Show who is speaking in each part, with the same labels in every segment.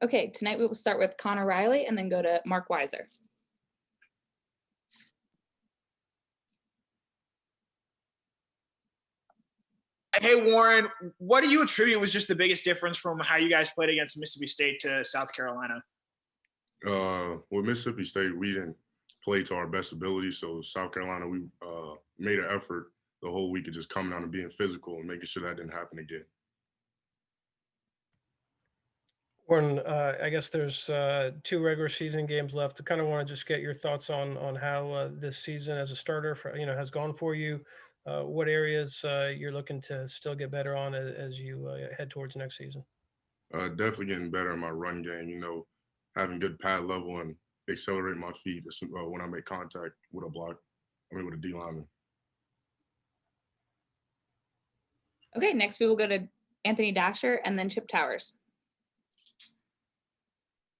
Speaker 1: Okay, tonight we will start with Connor Riley and then go to Mark Weiser.
Speaker 2: Hey, Warren, what do you attribute was just the biggest difference from how you guys played against Mississippi State to South Carolina?
Speaker 3: With Mississippi State, we didn't play to our best ability. So South Carolina, we made an effort the whole week of just coming out and being physical and making sure that didn't happen again.
Speaker 4: Warren, I guess there's 2 regular season games left. I kind of want to just get your thoughts on how this season as a starter has gone for you. What areas you're looking to still get better on as you head towards next season?
Speaker 3: Definitely getting better in my run game, having good pad level and accelerate my feet when I make contact with with a D lineman.
Speaker 1: Okay, next we will go to Anthony Dasher and then Chip Towers.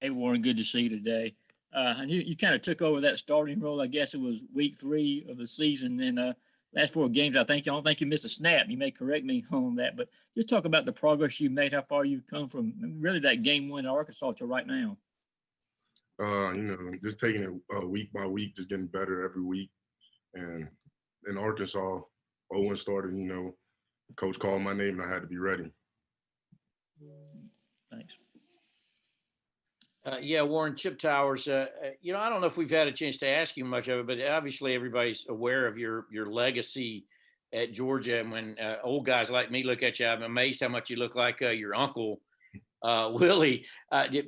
Speaker 5: Hey, Warren, good to see you today. And you kind of took over that starting role. I guess it was week 3 of the season. And last 4 games, I don't think you missed a snap. You may correct me on that, but just talk about the progress you made, how far you've come from really that game win in Arkansas to right now.
Speaker 3: Just taking it week by week, just getting better every week. And in Arkansas, Owen started, coach called my name and I had to be ready.
Speaker 5: Thanks.
Speaker 6: Yeah, Warren, Chip Towers, I don't know if we've had a chance to ask you much of it, but obviously everybody's aware of your legacy at Georgia. And when old guys like me look at you, I'm amazed how much you look like your uncle, Willie.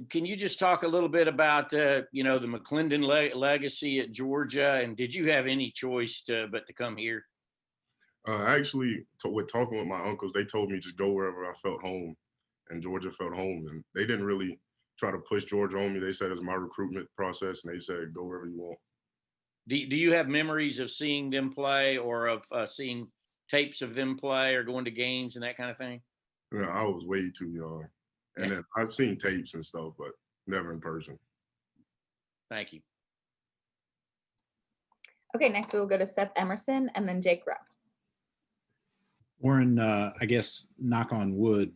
Speaker 6: Can you just talk a little bit about, the McClendon legacy at Georgia? And did you have any choice but to come here?
Speaker 3: Actually, with talking with my uncles, they told me just go wherever I felt home, and Georgia felt home. And they didn't really try to push Georgia on me. They said it's my recruitment process, and they said go wherever you want.
Speaker 6: Do you have memories of seeing them play or of seeing tapes of them play or going to games and that kind of thing?
Speaker 3: I was way too young. And then I've seen tapes and stuff, but never in person.
Speaker 6: Thank you.
Speaker 1: Okay, next we will go to Seth Emerson and then Jake Rupp.
Speaker 7: Warren, I guess, knock on wood,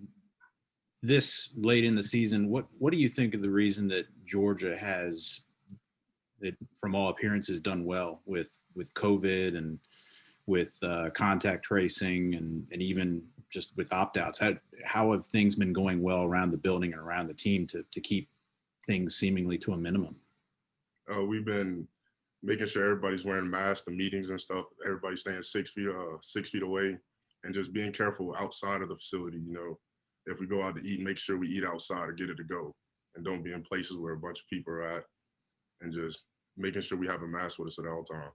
Speaker 7: this late in the season, what do you think of the reason that Georgia has, that from all appearances, done well with COVID and with contact tracing and even just with opt-outs? How have things been going well around the building and around the team to keep things seemingly to a minimum?
Speaker 3: We've been making sure everybody's wearing masks, the meetings and stuff, everybody's staying 6 feet away, and just being careful outside of the facility. If we go out to eat, make sure we eat outside or get it to go, and don't be in places where a bunch of people are at, and just making sure we have a mask with us at all times.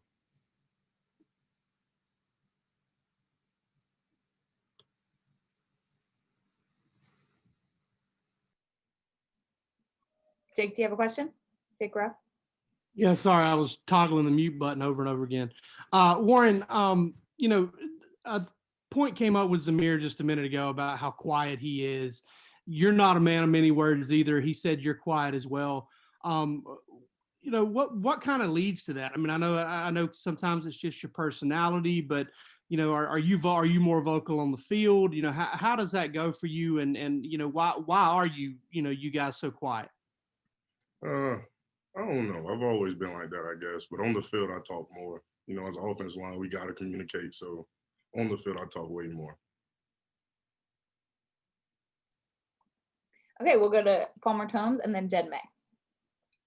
Speaker 1: Jake, do you have a question? Jake Rupp?
Speaker 8: Yeah, sorry, I was toggling the mute button over and over again. Warren, a point came up with Zamir just a minute ago about how quiet he is. You're not a man of many words either. He said you're quiet as well. What kind of leads to that? I mean, I know sometimes it's just your personality, but are you more vocal on the field? How does that go for you? And why are you guys so quiet?
Speaker 3: I don't know. I've always been like that, I guess. But on the field, I talk more. As an offensive line, we got to communicate. So on the field, I talk way more.
Speaker 1: Okay, we'll go to Palmer Tomes and then Jed May.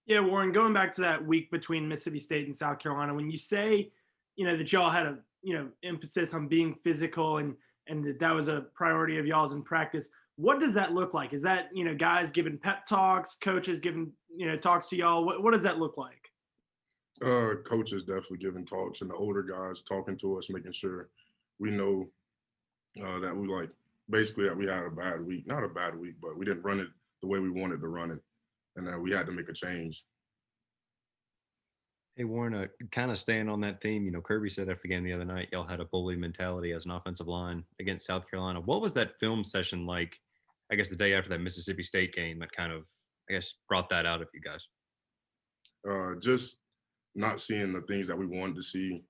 Speaker 9: Yeah, Warren, going back to that week between Mississippi State and South Carolina, when you say, that y'all had a, emphasis on being physical and that was a priority of y'all's in practice, what does that look like? Is that, guys giving pep talks, coaches giving, talks to y'all? What does that look like?
Speaker 3: Coaches definitely giving talks, and the older guys talking to us, making sure we know that we basically that we had a bad week. Not a bad week, but we didn't run it the way we wanted to run it, and that we had to make a change.
Speaker 10: Hey, Warren, kind of staying on that theme, Kirby said after the game the other night, y'all had a bully mentality as an offensive line against South Carolina. What was that film session like, I guess, the day after that Mississippi State game that kind of, I guess, brought that out of you guys?
Speaker 3: Just not seeing the things that we wanted to see.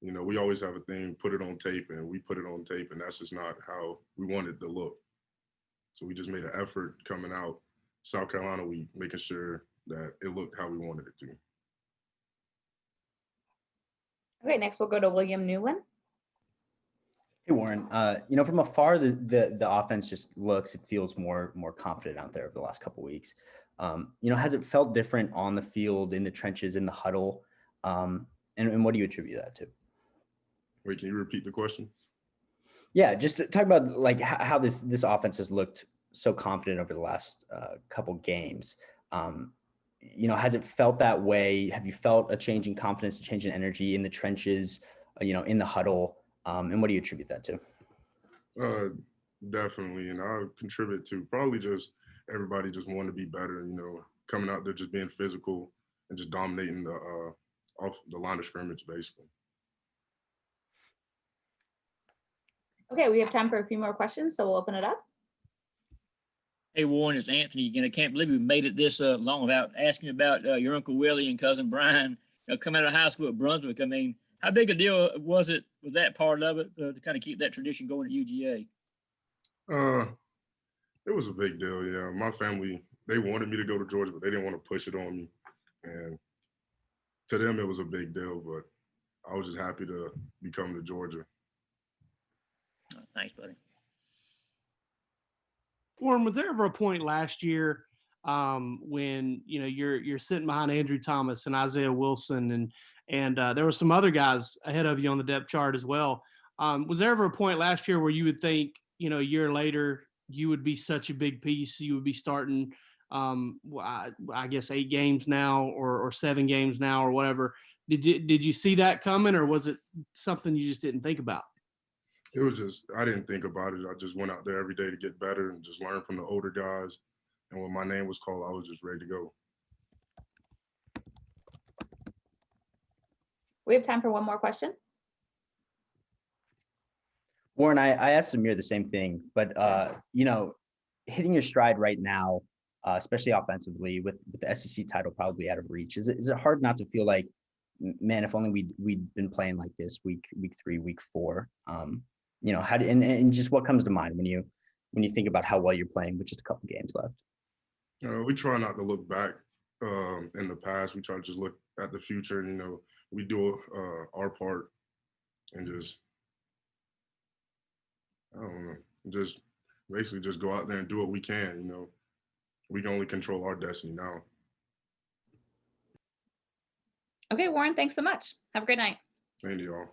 Speaker 3: We always have a thing, put it on tape, and we put it on tape, and that's just not how we wanted it to look. So we just made an effort coming out South Carolina week, making sure that it looked how we wanted it to.
Speaker 1: Okay, next we'll go to William Newland.
Speaker 11: Hey Warren, from afar, the offense just it feels more confident out there over the last couple of weeks. Has it felt different on the field, in the trenches, in the huddle? And what do you attribute that to?
Speaker 3: Wait, can you repeat the question?
Speaker 11: Yeah, just to talk about like how this offense has looked so confident over the last couple games. Has it felt that way? Have you felt a change in confidence, a change in energy in the trenches, in the huddle? And what do you attribute that to?
Speaker 3: Definitely, and I contribute to probably just everybody just wanting to be better. Coming out there just being physical and just dominating the off the line of scrimmage, basically.
Speaker 1: Okay, we have time for a few more questions, so we'll open it up.
Speaker 5: Hey, Warren, it's Anthony again. I can't believe we made it this long without asking about your Uncle Willie and cousin Brian coming out of high school at Brunswick. I mean, how big a deal was that part of it to kind of keep that tradition going at UGA?
Speaker 3: It was a big deal, yeah. My family, they wanted me to go to Georgia, but they didn't want to push it on me. And to them, it was a big deal, but I was just happy to be coming to Georgia.
Speaker 5: Oh, thanks, buddy.
Speaker 8: Warren, was there ever a point last year when you're sitting behind Andrew Thomas and Isaiah Wilson and there were some other guys ahead of you on the depth chart as well? Was there ever a point last year where you would think, a year later, you would be such a big piece, you would be starting, I guess 8 games now or 7 games now or whatever? Did you see that coming, or was it something you just didn't think about?
Speaker 3: It was just, I didn't think about it. I just went out there every day to get better and just learn from the older guys. And when my name was called, I was just ready to go.
Speaker 1: We have time for one more question.
Speaker 11: Warren, I asked Samir the same thing, but hitting your stride right now, especially offensively, with the SEC title probably out of reach, is it hard not to feel like, man, if only we'd been playing like this week 3, week 4? How do and just what comes to mind when you think about how well you're playing with just a couple games left?
Speaker 3: We try not to look back in the past. We try to just look at the future, and we do our part and just, I don't know, just basically just go out there and do what we can. We can only control our destiny now.
Speaker 1: Okay, Warren, thanks so much. Have a great night.
Speaker 3: Same to y'all.